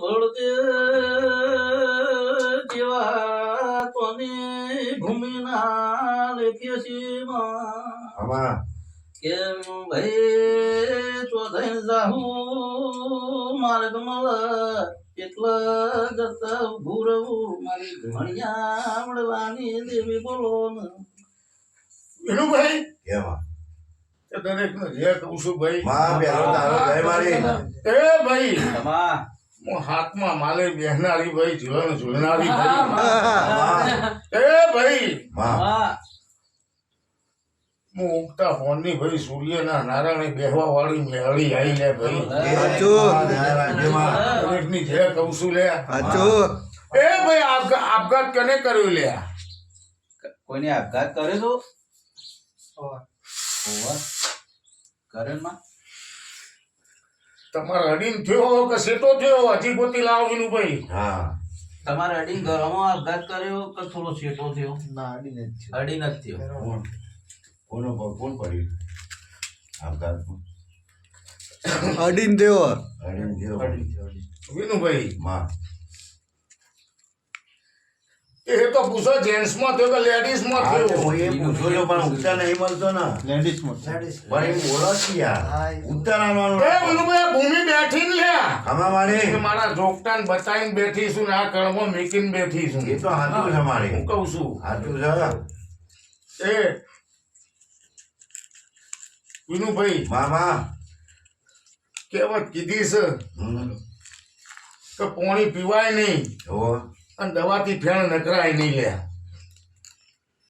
ભળદે જેવા કોની ભૂમિના લેખીએ સીમા કેમ ભાઈ ચોધાઈ જાહુ માર્ગ મળ એટલા જતા ભૂરવું મારી ઘણિયા મળવાની દેવી બોલો ને વિનુભાઈ કેવા દરેક ને જે કહું છું ભાઈ માં બેરો તારો જય મારી એ ભાઈ તમા હું હાથમાં માલે બેહનારી ભાઈ ઝૂલણ ઝૂલનારી ભાઈ એ ભાઈ માં હું ઉગતા ફોનની ભાઈ સૂર્યના નારાયણે બેહવા વાળી મેળી આવી લે ભાઈ દરેકની જે કહું છું લે એ ભાઈ આપઘાત કને કર્યો લે કોઈને આપઘાત કરે તો કરેણમાં તમારા અડીન થયો કે સેટો થયો હજી ગોતી લાવો વિનુભાઈ હા તમારે અડીન ઘરમાં આપઘાત કર્યો કે થોડો છેટો થયો અડીન જ થયો કોનો કોણ પડ્યું આપઘાત અડીન દેવો વિનુભાઈ માં એ તો પૂછો જેન્ટ્સ માં થયો કે લેડીઝ માં થયો હું એ પૂછો છો પણ ઉત્તર નહીં મળતો ને ભાઈ બોલો છે યાર ઉત્તર આવવાનું એ વિનુભાઈ ભૂમિ બેઠી ને લે આમાં મારી કે મારા જોગટાન બતાવીને બેઠી છું ને આ કળમાં મેકીને બેઠી છું એ તો હાથું છે મારી હું કહું છું હાથું છે એ વિનુભાઈ મામા કહેવત કીધી છે કે પાણી પીવાય નહીં જો અને દવાથી ફેણ નકરાય નહીં લે